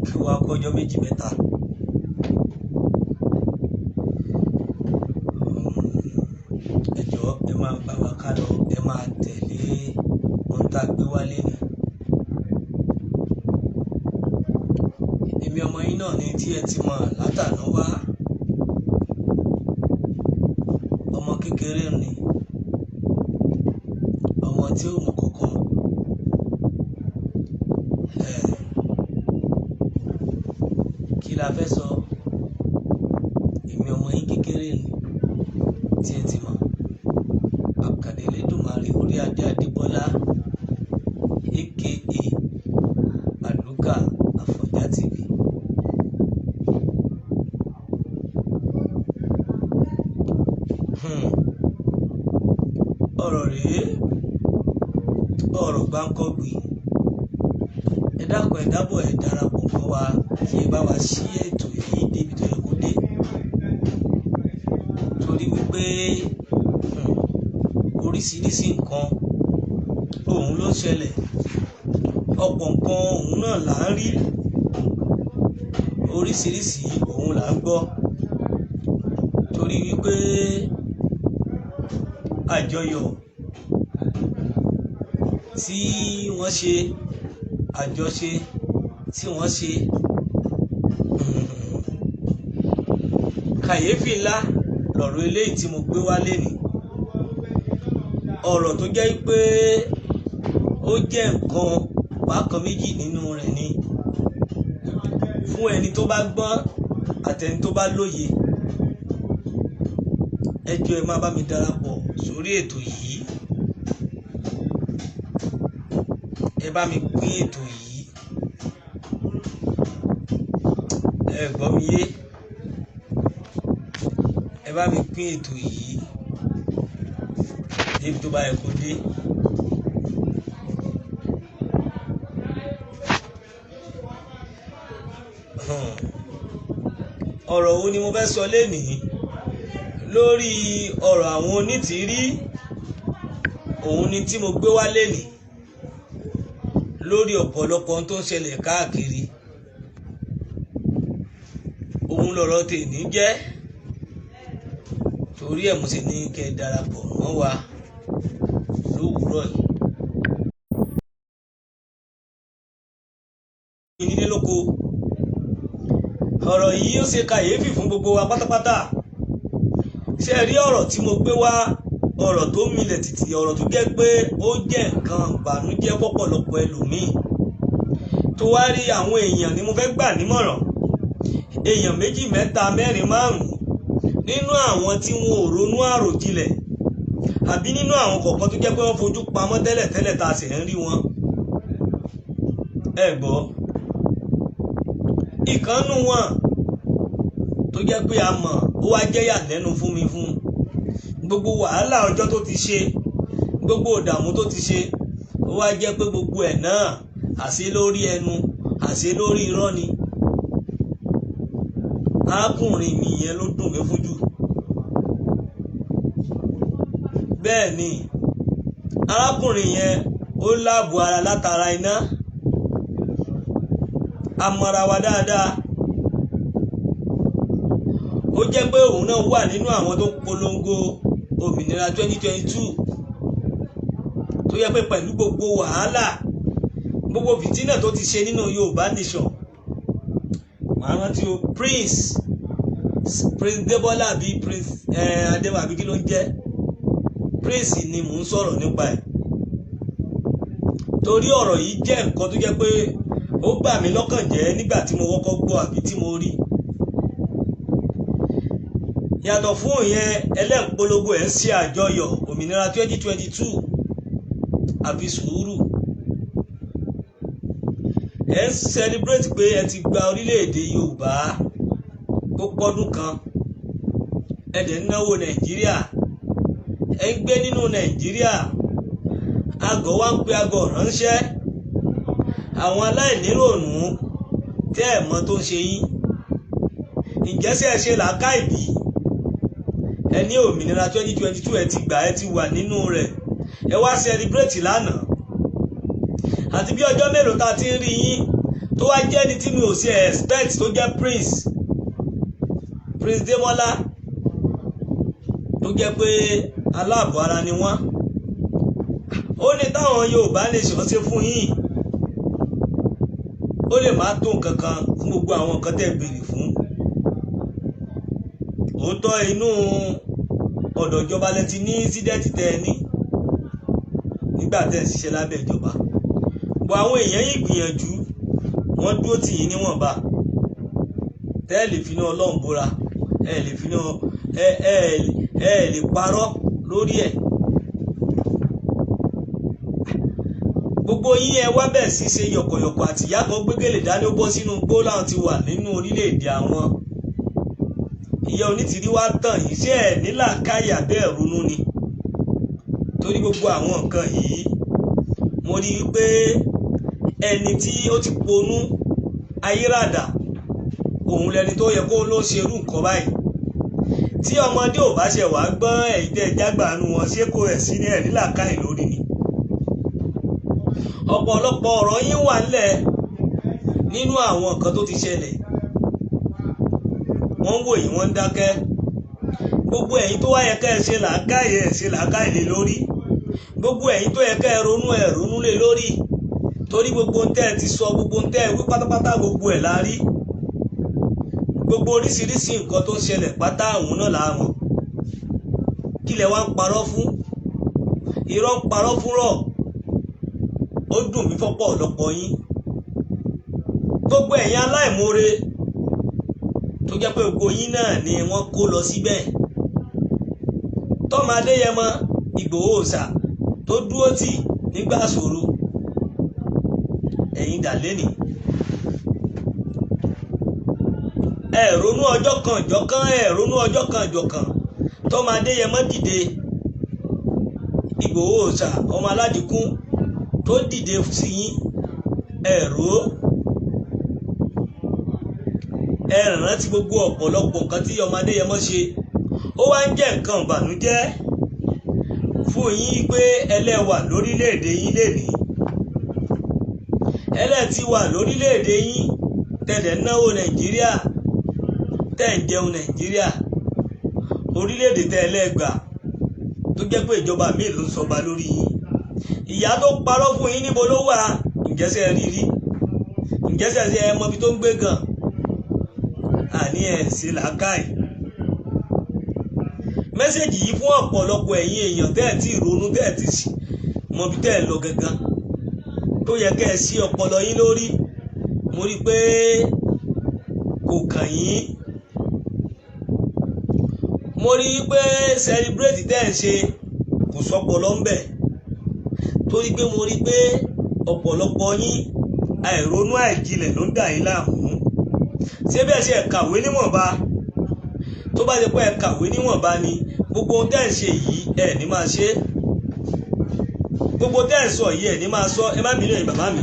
kí wá kọjọ́ méjì mẹ́ta. Ẹ jọ̀ọ́ ẹ máa bá wa ká lọ, ẹ máa tẹ̀lé ohun tá a gbé wálé ni. Èmi ọmọ yín náà ni tí ẹ ti mọ̀ látàná wá. Ọmọ kékeré ni, ọmọ tí ó mọ̀ kankan. Kí la fẹ́ sọ? Èmi ọmọ yín kékeré ni tí ẹ ti mọ̀. Àkàndé Elédùmarè orí adé Adébọ́lá aka Àlùkà Àfọ̀njá TV. Ọ̀rọ̀ rèé, ọ̀rọ̀ gbáǹkọ́gbì. Ẹ dákun ẹ dábọ̀ ẹ darapọ̀ mọ́ wa kí ẹ bá wa ṣí ètò yìí débi tó yẹ kó dé. Torí wípé oríṣiríṣi nǹkan òun ló ń ṣẹlẹ̀, ọ̀pọ̀ nǹkan òun náà là ń rí, oríṣiríṣi òun là ń gbọ́. Torí wípé àjọyọ̀ tí wọ́n ṣe, àjọṣe tí wọ́n ṣe, kàyéfì ńlá lọ̀rọ̀ eléyìí tí mo gbé wálé ni. Ọ̀rọ̀ tó jẹ́ pé ó jẹ́ nǹkan bákan méjì nínú rẹ̀ ni fún ẹni tó bá gbọ́n àtẹni tó bá lóye. Ẹ jọ̀ọ́ ẹ máa bá mi darapọ̀ sórí ètò yìí. Ẹ bá mi pín ètò yìí. Ẹ gbọ́ mi yé. Ẹ bá mi pín ètò yìí débi tó bá yẹ kó dé. Ọ̀rọ̀ wo ni mo fẹ́ sọ lénìí lórí ọ̀rọ̀ àwọn onítìrí? Òun ni tí mo gbé wá lénìí lórí ọ̀pọ̀lọpọ̀ ohun tó ń ṣẹlẹ̀ káàkiri. Òun lọ̀rọ̀ tèmi jẹ́. Torí ẹ̀ mo sì ní kẹ́ ẹ darapọ̀ mọ́ wa lówùúrọ̀ yìí. Nílé lóko, ọ̀rọ̀ yìí ó ṣe kàyéfì fún gbogbo wa pátápátá. Ṣé ẹ rí ọ̀rọ̀ tí mo gbé wá? Ọ̀rọ̀ tó milẹ̀ tìtì, ọ̀rọ̀ tó jẹ́ pé ó jẹ́ nǹkan ìbànújẹ́ pọ̀pọ̀lọpọ̀ ẹlòmíì. Tó wá rí àwọn èèyàn ni mo fẹ́ gbà nímọ̀ràn. Èèyàn méjì, mẹ́ta, mẹ́rin, márùn-ún nínú àwọn tí wọn ò ronú àròjinlẹ̀, àbí nínú àwọn kọ̀ọ̀kan tó jẹ́ pé wọ́n fojú pamọ́ tẹ́lẹ̀ tá a sì ń rí wọn. Ẹ gbọ́, ìkànnù wọn tó jẹ́ pé a mọ̀, ó wá jẹ́ yàlẹ́nu fún mi fún gbogbo wàhálà ọjọ́ tó ti ṣe, gbogbo ìdààmú tó ti ṣe, ó wá jẹ́ pé gbogbo ẹ̀ náà àṣẹ lórí ẹnu, àṣẹ lórí irọ́ ni. Arákùnrin mi yẹn ló dùn mí fún jù. Bẹ́ẹ̀ ni, arákùnrin yẹn ó láàbò ara látara iná. A mọ̀ra wa dáadáa. Ó jẹ́ pé òun náà wà nínú àwọn tó polongo Òmìnira 2022. Tó yẹ pé pẹ̀lú gbogbo wàhálà, gbogbo fìtínà tó ti ṣe nínú Yorùbá nation, màá rántí o Prince Débọ́lá àbí Prince Adébọ̀ àbí kí ló ń jẹ́? Prince ni mò ń sọ̀rọ̀ nípa ẹ̀. Torí ọ̀rọ̀ yìí jẹ́ nǹkan tó jẹ́ pé ó bà mí lọ́kàn jẹ́ nígbà tí mo kọ́kọ́ gbọ́ àbí tí mo rí. Yàtọ̀ fún ìyẹn, ẹlẹ́ǹpolongo ẹ̀ ń ṣe àjọyọ̀ Òmìnira 2022 àbí sùúrù. Ẹ ń celebrate pé ẹ ti gba orílẹ̀-èdè Yorùbá tó pọ́dún kan. Ẹ dẹ̀ ń náwó Nàìjíríà. Ẹ ń gbé nínú Nàìjíríà. Àgọ̀ wá ń pe àgọ̀ ránṣẹ́. Àwọn aláìníròònú tẹ́ ẹ̀ mọ̀ tó ń ṣe yín. Ǹjẹ́ ṣé ẹ ṣe làákàyè bí? ẹ ní òmìnira 2022 ẹ ti gbà, ẹ ti wà nínú rẹ̀, ẹ wá celebrate lánàá àti bí ọjọ́ mélòó tá ti ń rí yín tó wá jẹ́ ní tí mi ò sí expect tó jẹ́ Prince Démọ́lá tó jẹ́ pé aláàbọ̀ ara ni wọ́n. Ó ní táwọn Yorùbá lè ṣe fún yín, ó lè má tó nǹkan kan fún gbogbo àwọn nǹkan tẹ́ béèrè fún. Òótọ́ inú ọ̀dọ̀ ìjọba lẹ ti ní sídẹ́ẹ̀tì tẹ́ ẹ ní nígbà tẹ́ ẹ ṣiṣẹ́ lábẹ́ ìjọba. Bọ̀ àwọn èèyàn yìí gbìyànjú, wọ́n dúró tì yín níwọ̀nba. Tẹ́ ẹ lè fi iná Ọlọ́run bóra, ẹ lè fi iná ẹ lè parọ́ lórí ẹ̀. Gbogbo yín ẹ wá bẹ̀ sí ṣe yọ̀kọ̀yọ̀kọ̀ àti ìyá kan gbégélé dání ó bọ́ sínú igbó láwọn ti wà nínú orílẹ̀-èdè àwọn. Ìyá Onítìrí wá tàn yìí, ṣé ẹ̀ ní làákàyè bẹ́ẹ̀ ronú ni? Torí gbogbo àwọn nǹkan yìí mo rí i pé ẹni tí ó ti ponú ayérádà òun lẹni tó yẹ kó ló ṣerú nǹkan báyìí. Tí ọmọdé ò bá ṣe wá gbọ́n ẹ̀yìn tẹ́ jágbàánu wọn, ṣé kò ẹ̀ sí ní ẹ̀ ní làákàyè lórí ni? Ọ̀pọ̀lọpọ̀ ọ̀rọ̀ yín wà nílẹ̀ nínú àwọn nǹkan tó ti ṣẹlẹ̀. Wọ́n ń wò yín, wọ́n ń dákẹ́. Gbogbo ẹ̀yin tó wá yẹ ká ẹ ṣe làákàyè lé lórí. Gbogbo ẹ̀yin tó yẹ ká ẹ ronú lé lórí. Torí gbogbo ń tẹ́ ẹ ti sọ, gbogbo ń tẹ́ ẹ wí pátápátá, gbogbo ẹ̀ la rí. Gbogbo oríṣiríṣi nǹkan tó ṣẹlẹ̀ pátá àwọn náà là mọ̀. Kí lẹ wá ń parọ́ fún? Irọ́ ń parọ́ fún rọ̀. Ó dùn mí fọ́pọ̀ ọ̀lọ́pọ̀ yín. Gbogbo ẹ̀yin aláìmoore tó jẹ́ pé gbogbo yín náà ni wọ́n kó lọ síbẹ̀. Tọ́mọ Adéyẹmọ Ìgbòho Òòṣà tó dúró tì nígbà ṣòro, ẹ̀yin dà lẹ́nì. Ẹ ronú ọjọ́ kan ìjọ̀kan, ẹ ronú ọjọ́ kan ìjọ̀kan. Tọ́mọ Adéyẹmọ dìde, Ìgbòho Òòṣà ọmọ Aládìkún tó dìde sí yín, ẹ̀rọ rántí gbogbo ọ̀pọ̀lọpọ̀ nǹkan tí ọmọ Adéyẹmọ ṣe. Ó wá ń jẹ́ nǹkan ìbànújẹ́ fún yín pé ẹlẹ́wà lórílẹ̀‐èdè yín lénìí, ẹlẹ́tí wà lórílẹ̀‐èdè yín, tẹ̀dẹ̀ náwó Nàìjíríà, tẹ̀ ń jẹun Nàìjíríà, orílẹ̀‐èdè tẹ̀ ẹlẹ́gbà tó jẹ́ pé ìjọba míì ló ń sọba lórí yín. Ìyá tó parọ́ fún yín níbo ló wà? Ǹjẹ́sẹ̀ rírí? Ǹjẹ́sẹ̀ ṣe ẹ mọ ibi tó ń gbé gan? Àní ẹ̀ ṣe làákàyè. Mẹ́sẹ̀jì yìí fún ọ̀pọ̀lọpọ̀ ẹ̀yin èèyàn tẹ́ ẹ̀ tí ronú, tẹ́ ẹ̀ tí mọ ibi tẹ́ ẹ̀ lọ gangan, tó yẹ kẹ́ ẹ sí ọpọlọ yín lórí. Mo rí i pé kò kàn yín. Mo rí i pé celebrate tẹ́ ẹ̀ ń ṣe kò sọpọlọ ń bẹ̀. Torí pé mo rí i pé ọ̀pọ̀lọpọ̀ yín àìronú àìjinlẹ̀ ló ń dà yín láàmú. Ṣé bẹ́ẹ̀ ṣe ẹ kàwé níwọ̀nba? Tó bá ṣe pé ẹ kàwé níwọ̀nba ni gbogbo ohun tẹ́ ẹ̀ ń ṣe yìí ẹ̀ ní máa ṣe. Gbogbo tẹ́ ẹ̀ ń sọ yìí ẹ̀ ní máa sọ. Ẹ má bínú ẹ̀yin bàbá mi.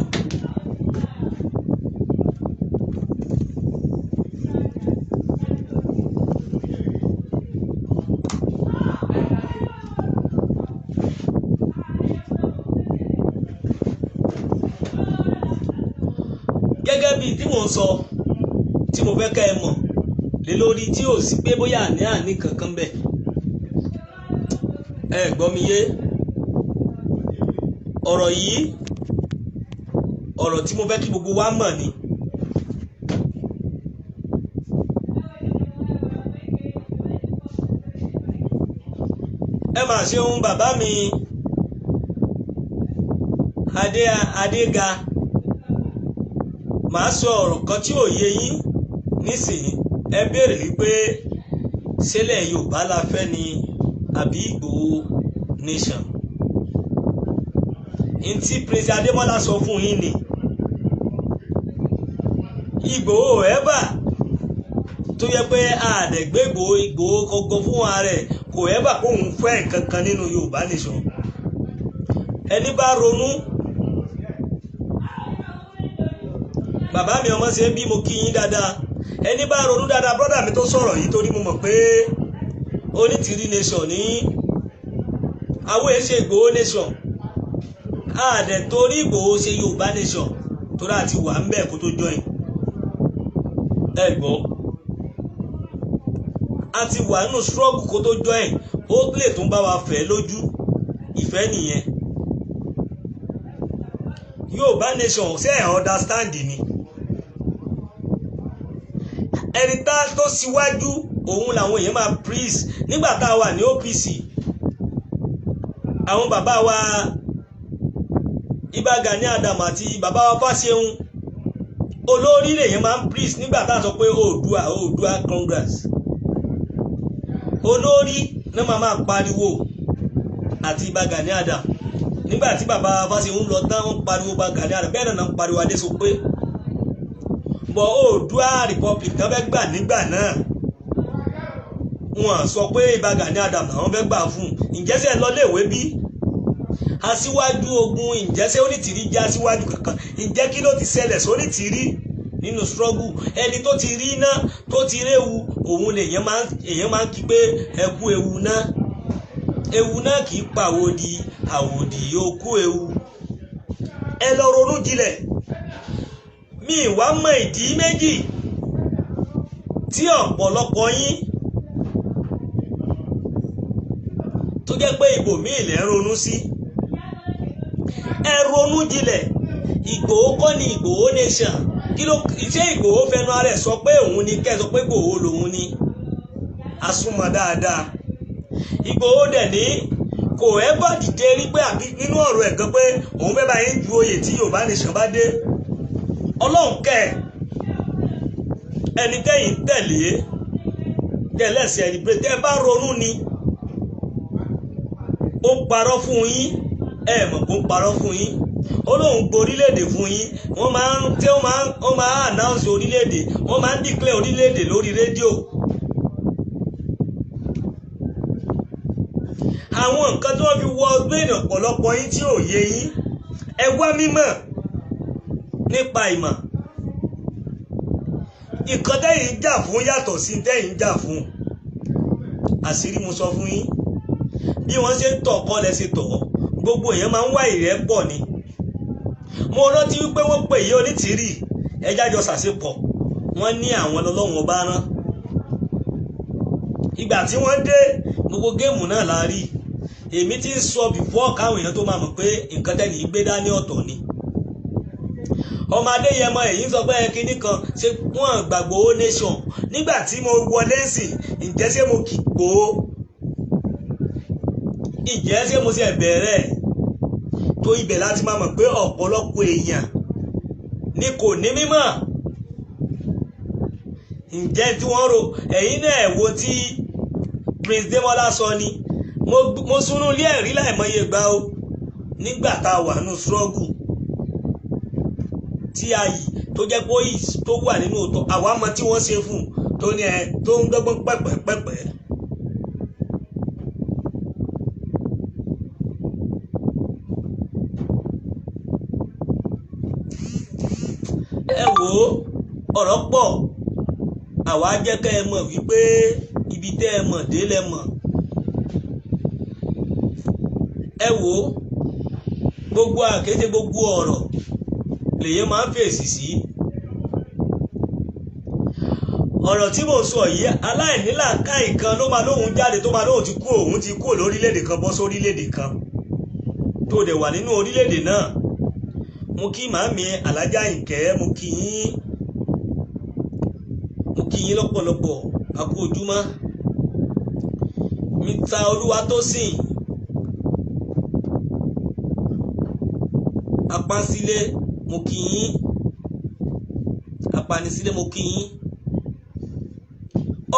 Gẹ́gẹ́ bí tí mò ń sọ, tí mo fẹ́ ká ẹ mọ̀ lé lórí, tí ò sí pé bóyá àní kankan bẹ̀. Ẹ gbọ́ mi yé. Ọ̀rọ̀ yìí, ọ̀rọ̀ tí mo fẹ́ kí gbogbo wa mọ̀ ni. Ẹ máa ṣe ohun bàbá mi Adéga. Màá sọ ọ̀rọ̀ kan tí ò yé yín nísìnyí. Ẹ béèrè wípé ṣẹlẹ̀ Yorùbá la fẹ́ ni àbí Ìgbòho nation. Ntí Prince Adémọ́lá sọ fún yín ni Ìgbòho ẹ̀bà tó yẹ pé àdẹ̀gbé Ìgbòho kọ̀ọ̀kan fún wa rẹ̀ kò ẹ̀bà kóun fẹ́ nǹkan kan nínú Yorùbá nation. Ẹni bá ronú, bàbá mi ọmọ ṣe bí mo kí yín dáadáa. Ẹni bá ronú dáadáa brọ́dà mi tó sọ̀rọ̀ yìí, torí mo mọ̀ pé Onitiri nation ní àwọn èṣe Ìgbòho nation àdẹ̀ torí Ìgbòho ṣe Yorùbá nation torí àti wà ń bẹ̀ kó tó join ẹ gbọ́ àti wà nínú struggle kó tó join ó lè tún bá wa fẹ́ lójú ìfẹ́ nìyẹn Yorùbá nation ṣe ẹ̀ understand ni ẹni tá tó síwájú òun làwọn èèyàn máa praise nígbà tá a wà ní OPC àwọn bàbá wa Ìbà Gani Adam àti bàbá wa Fáṣẹ̀hùn olórí lèyàn máa ń praise nígbà tá a sọ pé Oòduà Congress olórí náà máa pariwo àti Ìbà Gani Adam nígbà tí bàbá Fáṣẹ̀hùn lọ tán wọ́n pariwo Ìbà Gani Adam bẹ́ẹ̀ náà pariwo Adésopé bọ̀ Oòduà Republic náà fẹ́ gbà nígbà náà wọ́n sọ pé Ìbà Gani Adam làwọn fẹ́ gbà fún ìjẹ́sẹ̀ lọ léèwé bí aṣíwájú ogun ìjẹ́sẹ̀ Onítìrí já síwájú kankan ìjẹ́ kí ló ti ṣẹlẹ̀ sónítìrí nínú struggle ẹni tó ti rí iná tó ti réwu òun lèèyàn máa ń kí pé ẹkú ewu náà kì í pa àwòdì okú ewu ẹ lọ ronú jinlẹ̀ mi wá mọ ìdí méjì tí ọ̀pọ̀lọpọ̀ yín tó jẹ́ pé ibòmíì lẹ ronú sí ẹ ronú jinlẹ̀ Ìgbòho kọ́ ni Ìgbòho nation kí ló ṣe Ìgbòho fẹnu ara ẹ̀ sọ pé òun ni kẹ́ sọ pé Ìgbòho lòun ni asúnmọ́ dáadáa Ìgbòho dẹ̀ ní kò ẹ́bà dìde rí pé àbí nínú ọ̀rọ̀ ẹ̀ gan pé òun fẹ́ bá yín ju oyè tí Yorùbá nation bá dé Ọlọ́run kẹ́ ẹni tẹ́yìn tẹ̀lé celebrate tẹ́ bá ronú ni ó parọ́ fún yín ẹ mọ̀ kó parọ́ fún yín ó lóun gbọ́ orílẹ̀-èdè fún yín wọ́n máa announce orílẹ̀-èdè wọ́n máa ń declare orílẹ̀-èdè lórí rédíò àwọn nǹkan tí wọ́n fi wọ brain ọ̀pọ̀lọpọ̀ yín tí ò yé yín ẹ wá mímọ̀ nípa ìmọ̀ nǹkan tẹ́yìn ń jà fún yàtọ̀ sí tẹ́yìn ń jà fún àṣírí mo sọ fún yín bí wọ́n ṣe ń tọ̀ kọ́ lẹ́sẹ̀ tọ̀ gbogbo èèyàn máa ń wá ìrẹ́pọ̀ ni mo rántí wípé wọ́n pè yí Onítìrí ẹjá jọ ṣàṣepọ̀ wọ́n ní àwọn lọ́lọ́run ọba rán ìgbà tí wọ́n dé gbogbo géèmù náà la rí èmi ti ń sọ before káwọn èèyàn tó máa mọ̀ pé nǹkan tẹ́ni gbé dání ọ̀tọ̀ ni ọmọ Adéyẹmọ èyí sọ pé kinní kan ṣe wọ́n gbàgbọ́ nation nígbà tí mo wọlé sí ǹjẹ́ ṣé mo kì Ìgbòho ǹjẹ́ ṣé mo ṣe bẹ̀rẹ̀ tó ibẹ̀ láti máa mọ̀ pé ọ̀pọ̀lọpọ̀ èèyàn ni kò ní mímọ̀ ǹjẹ́ tí wọ́n rò ẹ̀yin náà wo tí Prince Demola sọ ni mo súnú ilé ẹ̀rí láìmọye gbà ó nígbà tá a wà nínú struggle tí a yìí tó jẹ́ pé tó wà nínú òótọ́ àwa mọ̀ tí wọ́n ṣe fún tó ní ẹ tó ń dọ́gbọ́n pẹ́pẹ́pẹ́pẹ́. ẹ wò ó ọ̀rọ̀ pọ̀ àwa jẹ́ kẹ́ ẹ mọ̀ wípé ibi tẹ́ ẹ mọ̀ dé lẹ mọ̀ ẹ wò ó gbogbo àkété gbogbo ọ̀rọ̀ lèyẹn máa ń fèsì sí ọ̀rọ̀ tí mo sọ yìí aláìnílàákàyè kan ló máa lóhun jáde tó máa lóhun ti kú lórílẹ̀‐èdè kan bọ́ sórílẹ̀‐èdè kan tó dẹ̀ wà nínú orílẹ̀‐èdè náà mo kí màámi Alájà Ìkẹ́ mo kí yín lọ́pọ̀lọpọ̀ a kú ojúmọ́ Mr. Olúwatósìn Apánsílé mo kí yín Apánisílé mo kí yín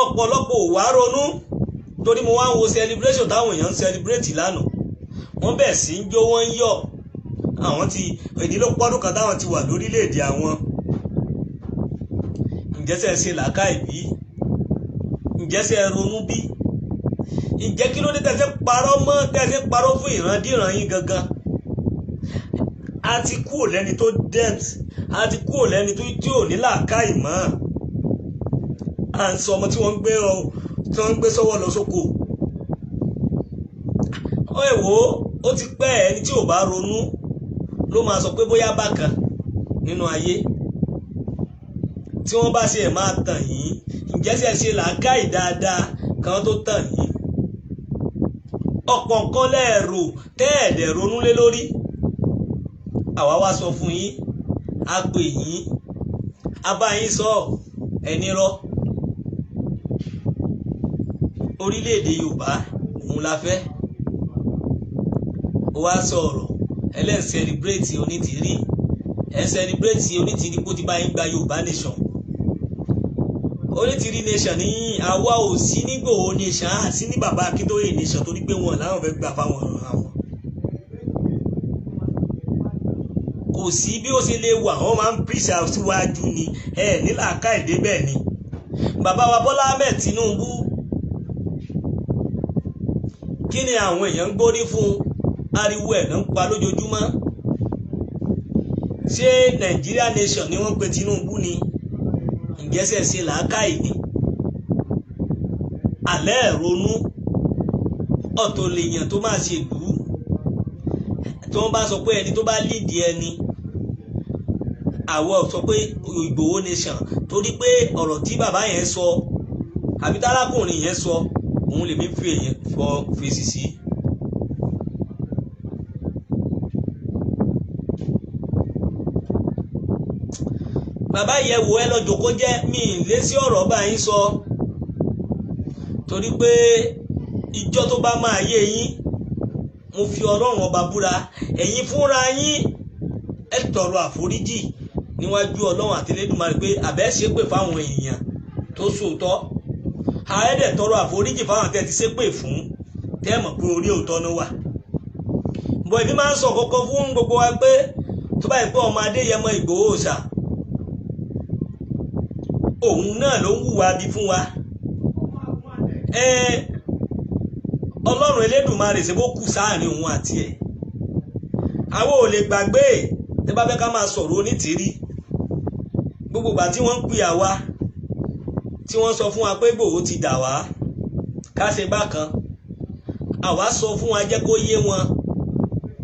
ọ̀pọ̀lọpọ̀ wá ronú torí mo wá ń wo celebration táwọn èèyàn ń celebrate lánàá wọ́n bẹ̀ sí ń jó wọ́n ń yọ̀ àwọn ti ìdílọ́pọ̀dún kan táwọn ti wà lórílẹ̀‐èdè àwọn ǹjẹ́sẹ̀ ṣe làákàyè bí ǹjẹ́sẹ̀ ronú bí ǹjẹ́ kí ló dé tẹ́sẹ̀ parọ́ fún ìrandíran yín gangan a ti kúrò lẹ́ni tó debt a ti kúrò lẹ́ni tí ò ní làákàyè mọ́ à ń sọ ọmọ tí wọ́n ń gbé sọ́wọ́ lọ sóko ó èwo ó ti pẹ́ ẹni tí ò bá ronú ló máa sọ pé bóyá bákan nínú ayé tí wọ́n bá ṣe ẹ̀ máa tàn yín ǹjẹ́ ṣe làákàyè dáadáa kan tó tàn yín ọ̀pọ̀ nǹkan lẹ́ẹ̀rò tẹ́ẹ̀dẹ̀ ronú lé lórí àwa wá sọ fún yín a pè yín a bá yín sọ ẹni rọ orílẹ̀-èdè Yorùbá òun la fẹ́ ó wá sọ̀rọ̀ ẹlẹ́n celebrate Onitiri celebrate Onitiri kó ti bá yín gba Yorùbá nation Onitiri nation ní àwa ò sí ní Ìgbòho nation àti ní bàbá Akíntóyè nation torí pé wọn làwọn fẹ́ gbà fáwọn ọ̀ràn àwọn kò sí bí ó ṣe lè wà wọ́n máa ń pèsè síwájú ni nílàáká èdè bẹ́ẹ̀ ni bàbá wa Bọ́lá Ahmed Tinubu kí ni àwọn èèyàn ń gbórí fún ariwo ẹ̀ náà ń pa lójoojúmọ́ ṣé Nàìjíríà nation ni wọ́n pe Tinubu ni ǹjẹ́sẹ̀ ṣe làákàyè ni alẹ́ ronú ọ̀tọ̀ lèèyàn tó máa ṣe lù ú tí wọ́n bá sọ pé ẹni tó bá lídìí ẹni àwọ̀ sọ pé Ìgbòho nation torí pé ọ̀rọ̀ tí bàbá yẹn sọ àbí tálákùnrin yẹn sọ òun lèmi fi èyàn fọ fèsì sí. bàbá yẹn wo ẹ lọ jòkó jẹ́ mi lé sí ọ̀rọ̀ bá yín sọ torí pé ìjọ tó bá máa yé yín mo fi Ọlọ́run ọba búra ẹ̀yin fúnra yín ẹ tọrọ àforíjì níwájú Ọlọ́run àti Elédùmarè pé àbẹ́ ṣépè fáwọn èèyàn tó sòótọ́ àẹ́dẹ̀ tọrọ àforíjì fáwọn tẹ́ ti ṣépè fún tẹ́ mọ̀ pé orí òótọ́ ló wà. bọ̀ èmi máa ń sọ kọ́kọ́ fún gbogbo wa pé tó bá yẹ pé ọmọ Adéyẹmọ Ìgbòho Òòṣà òun náà ló ń hùwà bí fún wa Ọlọ́run Elédùmarè ṣe bó kù sáàrin òun àti ẹ̀ àwọn ò lè gbàgbé tẹ́ bá fẹ́ ká máa sọ̀rọ̀ Onítìrí gbogbo ìgbà tí wọ́n ń pè àwa tí wọ́n sọ fún wa pé Ìgbòho ti dà wá ká ṣe bákan àwa sọ fún wa jẹ́ kó yé wọn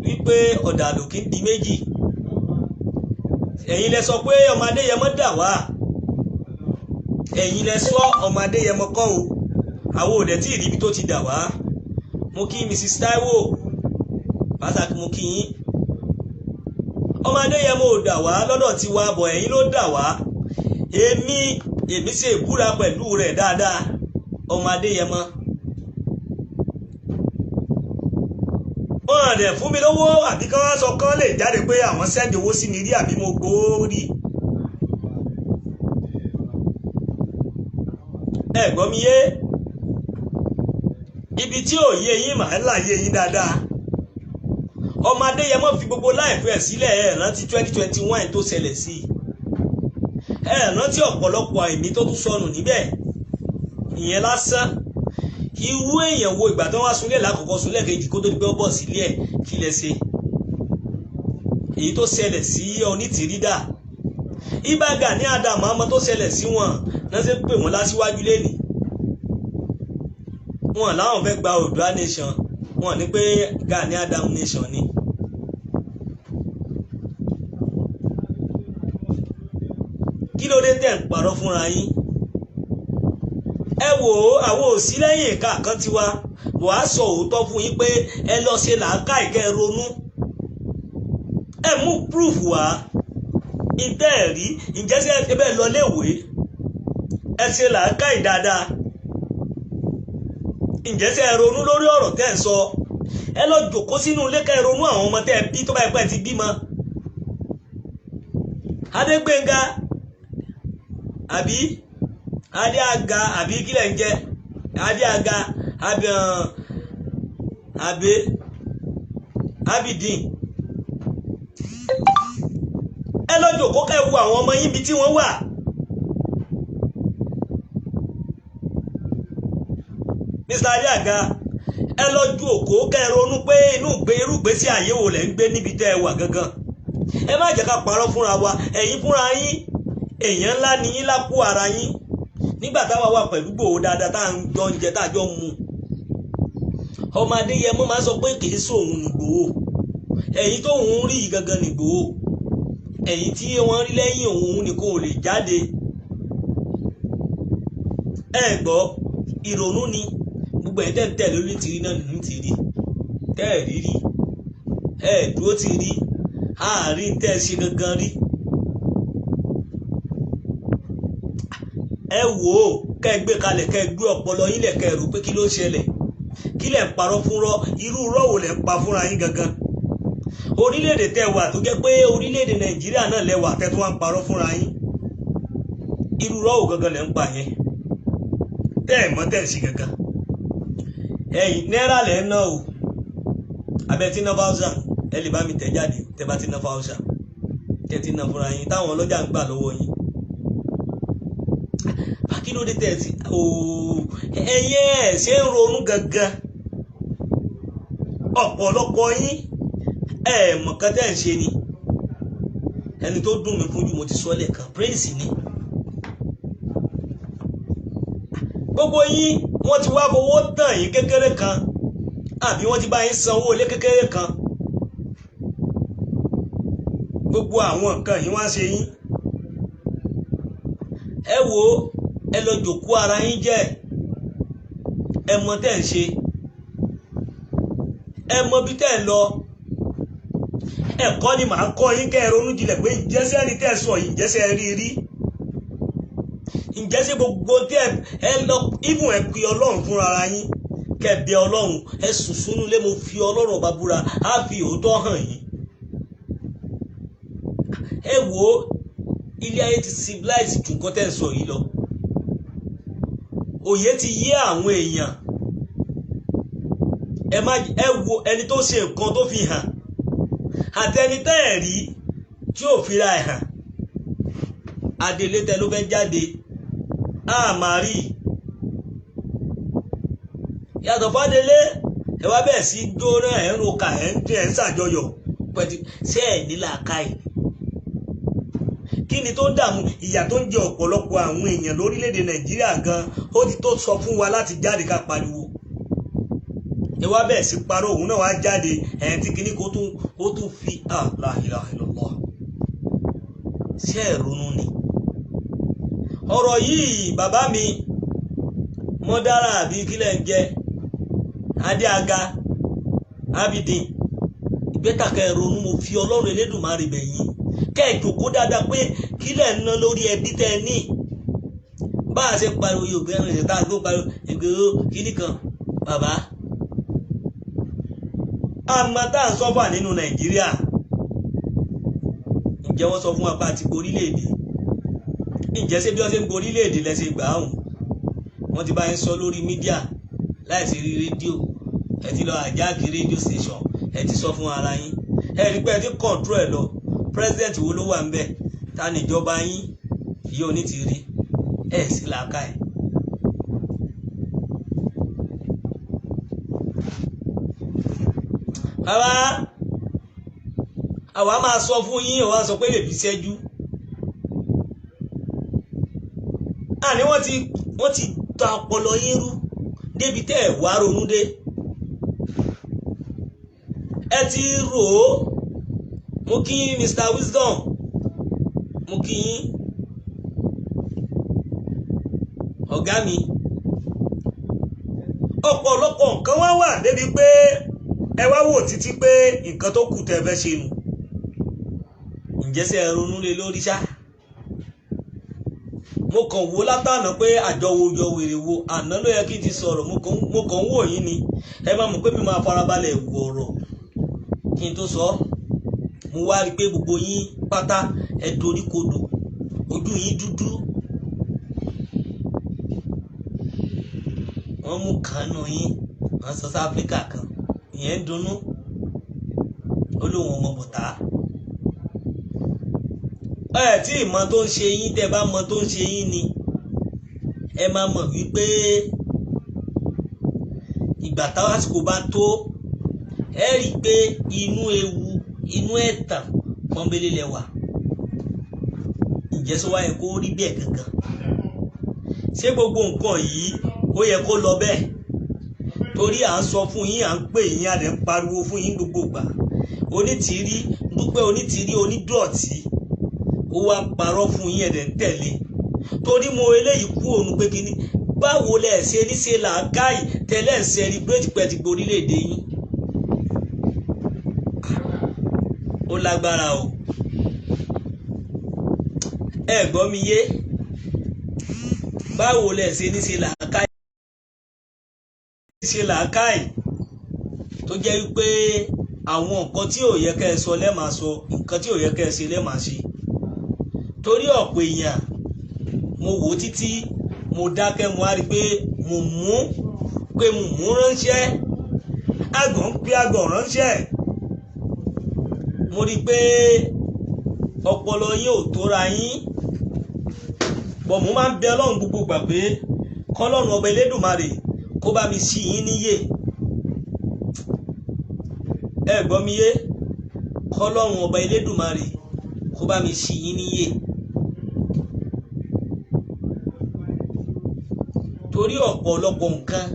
wípé ọ̀dàlù kì í di méjì ẹ̀yin lẹ sọ pé ọmọ Adéyẹmọ dà wá ẹ̀yin lẹ sọ ọmọ Adéyẹmọ kọ́ o àwọn òdẹ̀ tí ìríbi tó ti dà wá mo kí Mrs. Taiwo pàtàkì mo kí yín ọmọ Adéyẹmọ ò dà wá lọ́dọ̀ tiwa bọ̀ ẹ̀yin ló dà wá èmi ṣe ìbúra pẹ̀lú rẹ̀ dáadáa ọmọ Adéyẹmọ wọ́n rẹ̀ fún mi lówó àbí kán sọ kán lè jáde pé àwọn sẹ́ndì owó sí mi rí àbí mo gbowó rí ẹ gbọ́ mi yé ibi tí ò yé yín màá láyé yín dáadáa ọmọ Adéyẹmọ fi gbogbo láìpẹ́ sílẹ̀ ẹ̀ rántí 2021 tó ṣẹlẹ̀ sí ẹ rántí ọ̀pọ̀lọpọ̀ àìmí tó tún sọnù níbẹ̀ ìyẹn lásán irú èèyàn wo ìgbà tó wá súnlẹ̀ lákòókò súnlẹ̀ kejì kó tó di pé ó bọ̀ sílé ẹ̀ kí lẹ ṣe èyí tó ṣẹlẹ̀ sí Onítìrí dà Ìbà Gani Adams ọmọ tó ṣẹlẹ̀ sí wọn náà ṣe pè wọ́n lásìwájú lẹ́nìí wọn láwọn fẹ́ gba Oòduà nation wọn ní pé Gani Adams nation ni. kí ló dé tẹ̀ ń parọ́ fúnra yín ẹ wò ó àwọn òsí lẹ́yìn ìka kan tiwa wàá sọ òótọ́ fún yín pé ẹ lọ ṣe làákàyè kẹ́ ẹ ronú ẹ mú proof wá ìtẹ́ ẹ̀ rí ǹjẹ́ sí ẹ bẹ́ẹ̀ lọ léèwé ẹ ṣe làákàyè dáadáa ǹjẹ́ sí ẹ ronú lórí ọ̀rọ̀ tẹ́ ẹ sọ ẹ lọ jòkó sínú ilé kẹ́ ẹ ronú àwọn ọmọ tẹ́ ẹ bí tó bá ẹ pẹ́ ti bímọ Adégbénga àbí Adéaga àbí kílẹ̀ ń jẹ́ Adéaga Abidin ẹ lọ jòkó kẹ́ ẹ wo àwọn ọmọ yín bí tí wọ́n wà Mr. Adéaga ẹ lọ ju òkó kẹ́ ẹ ronú pé irú ìgbésí ayé wo lẹ ń gbé níbi tẹ́ ẹ wà gangan ẹ má jẹ́ ká parọ́ fúnra wa ẹ̀yin fúnra yín èèyàn ńlá ni yín lápò ara yín nígbà táwa wà pẹ̀lú Ìgbòho dáadáa tá à ń jọ ń jẹ tá à jọ ń mu ọmọ Adéyẹmọ máa sọ pé kì í sóhun nìgbòho ẹ̀yin tó ń rí gangan nìgbòho ẹ̀yin tí wọ́n rí lẹ́yìn òun ni kò lè jáde ẹ gbọ́ ìrònú ni gbogbo ẹ̀ tẹ́ ń tẹ̀lé Onitiri náà nínú ti rí tẹ́ ẹ̀ rí rí ẹ̀ dúró ti rí àárín tẹ́ ẹ ṣe gangan rí ẹ wò ó kẹ́ ẹ gbé kalẹ̀ kẹ́ ẹ gbé ọpọlọ yín lẹ̀ kẹ́ ẹ rò pé kí ló ń ṣẹlẹ̀ kí lẹ̀ ń parọ́ fún rọ́ irú rọ́ wò lẹ̀ ń pa fúnra yín gangan orílẹ̀-èdè tẹ́ wà tó jẹ́ pé orílẹ̀-èdè Nàìjíríà náà lẹ́wà tẹ́ tó wá ń parọ́ fúnra yín irú rọ́ wò gangan lẹ̀ ń pa yẹn tẹ́ ẹ̀ mọ́ tẹ́ ẹ̀ sí gangan ẹ̀yin náírà lẹ̀ ń ná o abẹ́ tí ná fáwọ́sà ẹ lè bá mi tẹ̀ jáde tẹ́ bá ti ná fáwọ́sà tẹ́ ti ná fúnra yín táwọn ọlọ́jà ń gbà lọ́wọ́ yín kí ló dé tẹ̀ sí ẹ̀yin ẹ̀ ṣe ń ronú gangan ọ̀pọ̀lọpọ̀ yín ẹ̀ mọ̀ kan tẹ́ ń ṣe ni ẹni tó dùn mí fún jù mo ti sọ lẹ́ẹ̀kan prince ni gbogbo yín wọ́n ti wá fowó tàn yín kékeré kan àbí wọ́n ti bá yín sanwó ilé kékeré kan gbogbo àwọn nǹkan yín wá ṣe yín ẹ wò ẹ lọ jòkó ara yín jẹ́ ẹ mọ̀ tẹ́ ń ṣe ẹ mọ̀ bí tẹ́ ń lọ ẹ̀kọ́ ni màá kọ́ yín kẹ́ ẹ ronú jinlẹ̀ pé ìjẹ́sẹ́ ni tẹ́ sọ yìí ìjẹ́sẹ́ rí rí ìjẹ́sẹ́ gbogbo tí ẹ lọ ibùn ẹ pe Ọlọ́run fúnra ara yín kẹ́ ẹ bẹ Ọlọ́run ẹ sùn súnú lé mo fi Ọlọ́run ọba búra á fi òótọ́ hàn yín ẹ wò ó ilé ayé ti civilize jù nǹkan tẹ́ ń sọ yìí lọ òye ti yé àwọn èèyàn ẹ wo ẹni tó ṣe nǹkan tó fi hàn àtẹni tẹ́ ẹ̀ rí tí ò fira ẹ̀ hàn adélé tẹ ló fẹ́ jáde àmàrí yàtọ̀ fádélé ẹ wá bẹ́ẹ̀ sí jóná ẹ̀ ń roka ẹ̀ ń ṣàjọyọ̀ pẹ̀tù ṣé ẹ̀ ní làákàyè kí ni tó ń dààmú ìyà tó ń jẹ ọ̀pọ̀lọpọ̀ àwọn èèyàn lórílẹ̀‐èdè Nàìjíríà gan ó ti tó sọ fún wa láti jáde ká pariwo ẹ wá bẹ́ẹ̀ sí parọ́ òun náà wá jáde ẹ̀yìn tí kìíní kó tún fi la ilaha illallah ṣé ẹ̀ ronú ni ọ̀rọ̀ yìí bàbá mi mọ́dára àbí kílẹ̀ ń jẹ́ adéaga abidin ìgbẹ́tàkẹ́ ronú mo fi Ọlọ́run Elédùmarè bẹ̀yìn kẹ́ ẹ̀ jòkó dáadáa pé kílẹ̀ ń ná lórí ẹbí tẹ́ ẹ ní bá a ṣe pariwo yóò gbẹ́rùn ìṣẹ̀ta tó pariwo ìgbèrò kíní kan bàbá àmọ́ tá à ń sọ́fà nínú Nàìjíríà ǹjẹ́ wọ́n sọ fún apá àti orílẹ̀-èdè ǹjẹ́ ṣé bí wọ́n ṣe ń orílẹ̀-èdè lẹ́sẹ̀ gbà áhùn wọ́n ti bá yín sọ lórí mídíà láìsí rí rédíò ẹ ti lọ àjáàkì rédíò station ẹ ti sọ fún ara yín ẹ rí pé ẹ ti kọ̀ǹtró ẹ lọ president wo ló wà ń bẹ̀ ta níjọba yín yóò ní ti rí ẹ sí làákà ẹ. àwa máa sọ fún yín àwa sọ pé lè fi ṣẹ́jú àní wọ́n ti ta ọpọlọ yín rú débi tẹ́ ẹ̀ wá ronú dé ẹ ti rò ó mo kí Mr. Wisdom mo kí yín ọ̀gá mi ọ̀pọ̀lọpọ̀ nǹkan wá wà débi pé ẹ wá wò títí pé nǹkan tó kù tẹ́ fẹ́ ṣe nù ǹjẹ́ ṣé ẹ ronú lé lórí ṣá mo kàn wò látànà pé àjọwò yọ wèrè wo àná ló yẹ kí n ti sọ̀rọ̀ mo kàn ń wò yín ni ẹ máa mọ̀ pé mi máa farabalẹ̀ wò ọ̀rọ̀ kí n tó sọ mo wá rí i pé gbogbo yín pátá ẹ dorí kodò ojú yín dúdú wọ́n mú kánú yín wọ́n sọ sí Áfíríkà kan ìyẹn ń dunnú ó lóun ọmọ bọ̀tá ẹ tí ìmọ̀ tó ń ṣe yín tẹ́ bá mọ̀ tó ń ṣe yín ni ẹ máa mọ̀ wípé ìgbà táwọn àsìkò bá tó ẹ rí i pé inú ewu inú ẹ̀tàn pọ́nbélé lẹ́wà ǹjẹ́ sọ wá yẹ kó rí bẹ́ẹ̀ gangan ṣé gbogbo nǹkan yìí ó yẹ kó lọ bẹ́ẹ̀ torí à ń sọ fún yín, à ń pè yín, à dẹ̀ ń pariwo fún yín gbogbo ìgbà. Onítìrí, Dúpẹ́ Onítìrí onídọ̀tí, ó wá parọ́ fún yín, ẹ̀dẹ̀ ń tẹ̀lé. Torí mo eléyìí kú òun pé kíní, báwo lẹ ṣe ní ṣe làákàyè tẹ́lẹ̀ ń celebrate pẹ̀tìgbò orílẹ̀-èdè yín. Ó lágbára o. Ẹ gbọ́ mi yé. Báwo lẹ ṣe ní ṣe làákàyè tó jẹ́ wípé àwọn nǹkan tí ò yẹ kẹ́ ẹ sọ lẹ́ máa sọ, nǹkan tí ò yẹ kẹ́ ẹ ṣe lẹ́ máa ṣe. Torí ọ̀pọ̀ èèyàn mo wò títí mo dákẹ́, mo á rí pé mùmú ránṣẹ́, àgbọ̀n ń pé àgbọ̀n ránṣẹ́. Mo rí pé ọpọlọ yín ò tóra yín. Bọ̀ mo máa ń bẹ Ọlọ́run gbogbo gbà pé kọ́lọ́run ọba Elédùmarè kó bá mi ṣí yín níyè. Ẹ gbọ́ mi yé. Kọ́lọ́run ọba Elédùmarè kó bá mi ṣí yín níyè. Torí ọ̀pọ̀lọpọ̀ nǹkan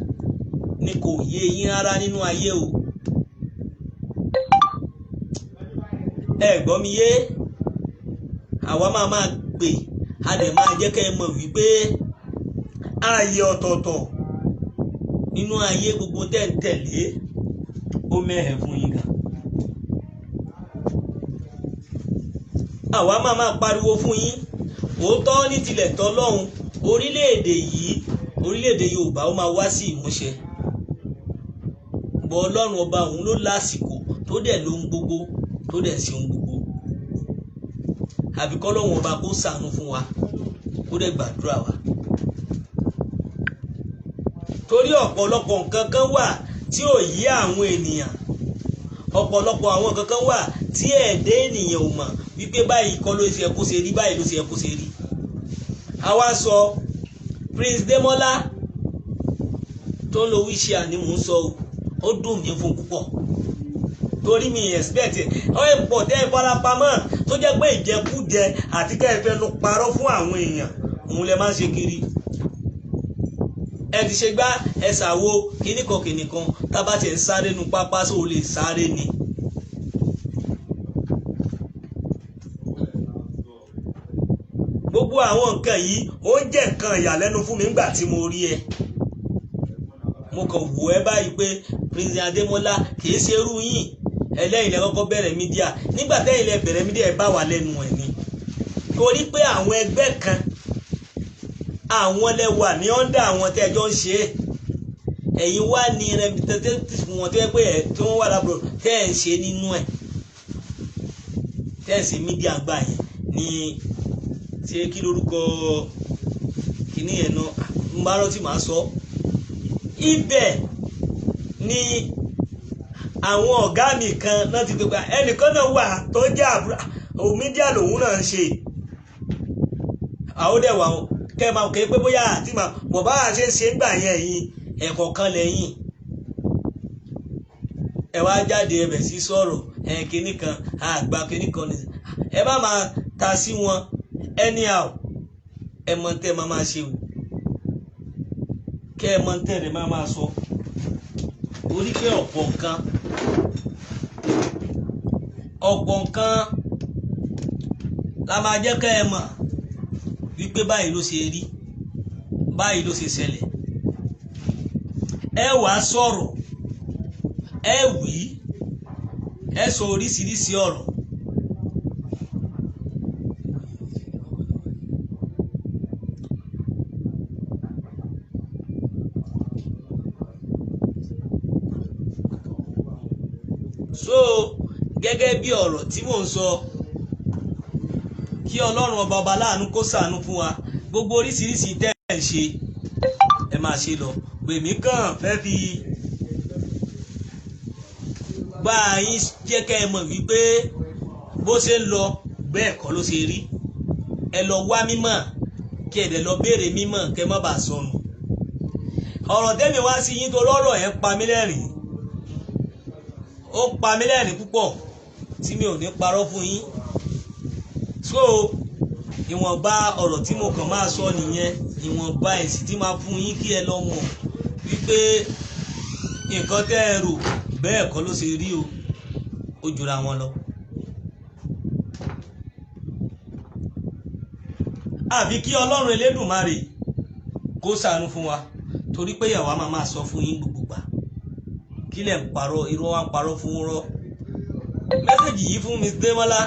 ni kò yé yín rárá nínú ayé o. Ẹ gbọ́ mi yé. Àwa máa pè, a dẹ̀ máa jẹ́ kẹ́ ẹ mọ̀ wípé ààyè ọ̀tọ̀ọ̀tọ̀ nínú ayé gbogbo tẹ́ ń tẹ̀lé ó mẹ́hẹ̀ fún yín gan. Àwa máa pariwo fún yín. Òótọ́ ní tilẹ̀ tọ́lọ́hun, orílẹ̀-èdè yìí, orílẹ̀-èdè Yorùbá ó máa wá sí ìmúṣẹ. Bọ̀ Ọlọ́run ọba òun ló lásìkò tó dẹ̀ lóhun gbogbo, tó dẹ̀ sí ohun gbogbo. Àbí k'Ọlọ́run ọba kó ṣàánú fún wa, kó dẹ̀ gbàdúrà wa. Torí ọ̀pọ̀lọpọ̀ nǹkan kan wà tí ò yí àwọn ènìyàn. Ọ̀pọ̀lọpọ̀ àwọn nǹkan kan wà tí ẹ̀dá ènìyàn ò mọ̀ wípé báyìí kọ́ ló ṣe yẹ kó ṣe rí, báyìí ló ṣe yẹ kó ṣe rí. Àwa sọ Prince Demola tó ń lo wheelchair ni mò ń sọ o, ó dùn mí fún púpọ̀. Torí mi expect ẹ̀ ọ́ pọ̀ tẹ́ ẹ farapamọ́ tó jẹ́ pé ìjẹkújẹ àti kẹ́ ẹ fẹ́ lọ parọ́ fún àwọn èèyàn òun lẹ máa ń ṣe kiri. Ẹ ti ṣe gbá ẹ ṣàwo kìnnìkan tábà tiẹ̀ ń sáré nu pápá sóò lè sáré ni. Gbogbo àwọn nǹkan yìí ó jẹ́ nǹkan ìyàlẹ́nu fún mi nígbà tí mo rí ẹ. Mo kàn wò ẹ́ báyìí pé Prince Adémọ́lá kìí ṣe irú yín. Ẹlẹ́yìn lẹ kọ́kọ́ bẹ̀rẹ̀ mídíà. Nígbà tẹ́yìn lẹ bẹ̀rẹ̀ mídíà ẹ bá wà lẹ́nu ẹ̀ ni. Torí pé àwọn ẹgbẹ́ kan, àwọn lẹ wà ní ọ́ndà àwọn tẹ́jọ́ ń ṣe. Ẹ̀yin wá ní representative wọn tó yẹ pé ẹ̀ tí wọ́n wà lábúrò tẹ́ ẹ̀ ń ṣe nínú ẹ̀. Tẹ́ ẹ̀ ṣe mídíà gbà yẹn ní ṣe kí lórúkọ kìíní yẹn náà ń bá rántí màá sọ. Ibẹ̀ ni àwọn ọ̀gá mi kan náà ti gbégbá ẹnìkan náà wà tó jẹ́ àbúrò Ominira lòun náà ń ṣe. Àwòdẹ̀wà kẹ́ máa kẹ́ pé bóyá àti màá bọ̀ bá ṣe ń ṣe ń gbà yẹn yìí ẹ̀kọ́ kan lẹ́yìn. Ẹ wá jáde ẹbẹ̀ sí sọ̀rọ̀ kìíní kan àgbà kìíní kan ní. Ẹ bá máa ta sí wọn anyhow. Ẹ mọ̀ tẹ́ máa ṣe o. Kẹ́ ẹ mọ̀ tẹ́ ẹ máa sọ. Orí pé ọ̀pọ̀ nǹkan la máa jẹ́ kẹ́ ẹ mọ̀ wípé báyìí ló ṣe rí, báyìí ló ṣe ṣẹlẹ̀. Ẹ wá sọ̀rọ̀, ẹ wí, ẹ sọ oríṣiríṣi ọ̀rọ̀. So gẹ́gẹ́ bí ọ̀rọ̀ tí mò ń sọ, kí Ọlọ́run ọba láàánú kó ṣàánú fún wa. Gbogbo oríṣiríṣi tẹ́ ẹ̀ ń ṣe ẹ máa ṣe lọ. Pèmí kàn fẹ́ fi bá yín jẹ́ kẹ́ ẹ mọ̀ wípé bó ṣe ń lọ bẹ́ẹ̀ kọ́ ló ṣe rí. Ẹ lọ wá mímọ̀ kí ẹ dẹ̀ lọ béèrè mímọ̀ kẹ́ má bàa sọnù. Ọ̀rọ̀ tẹ́mi wá sí yín tó lọ́rọ̀ yẹn pa mí lẹ́rìn. Ó pa mí lẹ́rìn púpọ̀ tí mi ò ní parọ́ fún yín. So ìwọ̀nba ọ̀rọ̀ tí mo kàn máa sọ nìyẹn, ìwọ̀nba èsì tí máa fún yín kí ẹ lọ mọ̀ wípé nǹkan tẹ́ ẹ rò bẹ́ẹ̀ kọ́ ló ṣe rí o, ó jura wọn lọ. àbí kí Ọlọ́run Elédùmarè kó ṣàánú fún wa, torí pé ìyàwó máa sọ fún yín gbogbo gbà kí lẹ̀ ń parọ́ irọ́ wa ń parọ́ fún rọ́. mẹ́sẹ̀gì yìí fún Miss Demola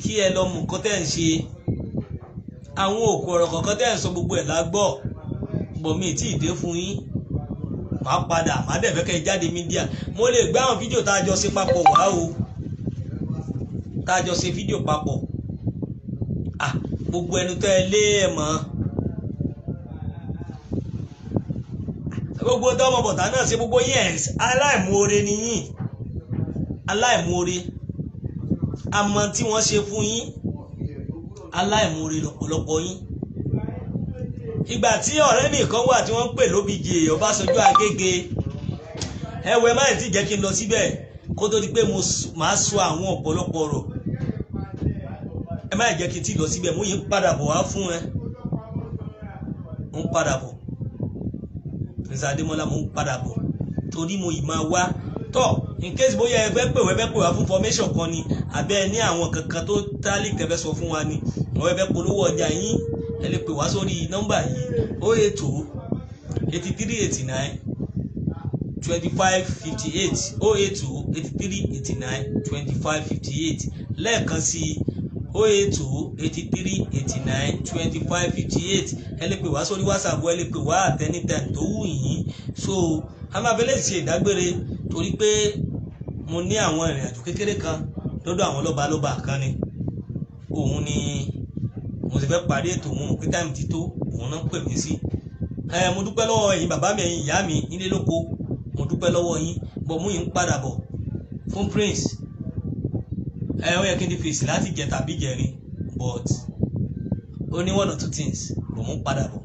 kí ẹ lọ mú nǹkan tẹ́ ń ṣe. àwọn òkú ọ̀rọ̀ kọ̀ọ̀kan tẹ́ ń sọ gbogbo ẹ̀ lágbọ́ bọ̀mí tí ì dé fún yín. màá padà màá dẹ̀ fẹ́ kẹ́ ẹ jáde mídíà. mo lè gbé àwọn fídíò tá a jọ ṣe papọ̀ wá o, tá a jọ ṣe fídíò papọ̀. gbogbo ẹnu tẹ́ ẹ lé ẹ mọ́. gbogbo tọ́mọ bọ̀tà náà ṣe gbogbo yẹn aláìmoore ni yín, aláìmoore. àmọ́ tí wọ́n ṣe fún yín aláìmoore lọ́pọ̀lọpọ̀ yín. ìgbà tí ọ̀rẹ́ mi kan wà tí wọ́n ń pè lóbìjì Ọbásanjọ́ Agége, ẹ̀wẹ̀ má ti jẹ́ kí n lọ síbẹ̀ kó tó di pé màá sọ àwọn ọ̀pọ̀lọpọ̀ ọ̀rọ̀. ẹ má jẹ́ kí n ti lọ síbẹ̀, mo yìí ń padà bọ̀ wá fún ẹ, mo ń padà bọ̀. Mr. Adémọ́lá mo ń padà bọ̀ torí mo yìí máa wá tọ́ in case bóyá ẹ fẹ́ pè wá fún formation kan ni àbẹ́ ní àwọn kankan tó tálí tẹ́fẹ́ sọ fún wa ni àwọn ẹ fẹ́ polówó ọjà yín, ẹ lè pè wá sórí nọ́mbà yìí 080 8389 2558 080 8389 2558 lẹ́ẹ̀kan sí 080 8389 2558. ẹ lè pè wá sórí WhatsApp, ẹ lè pè wá at any time tó wù yín. so a máa fẹ́ lè ṣe ìdágbére torí pé mo ní àwọn ìrìn àjò kékeré kan lọ́dọ̀ àwọn lọ́balọ́ba kan ni òun ni mo sì fẹ́ parí ètò mo mọ̀ pé táìmù ti tó, òun náà pè mí sí. mo dúpẹ́ lọ́wọ́ ẹ̀yin bàbá mi ẹ̀yin ìyá mi nílé lóko, mo dúpẹ́ lọ́wọ́ yín. bọ̀ mú yín padà bọ̀ fún Prince. ó yẹ kí n ti fèsì láti jẹ tàbí jẹrin but ó ní one or two things bọ̀ mú padà bọ̀.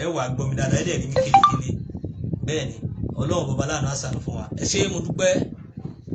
ẹ wà gbọ́ mi dáadáa ẹ̀ dẹ̀ rí mi kélékélé. bẹ́ẹ̀ ni Ọlọ́run bàbá láàánú àṣàánú fún wa. ẹ ṣé mo dúpẹ́.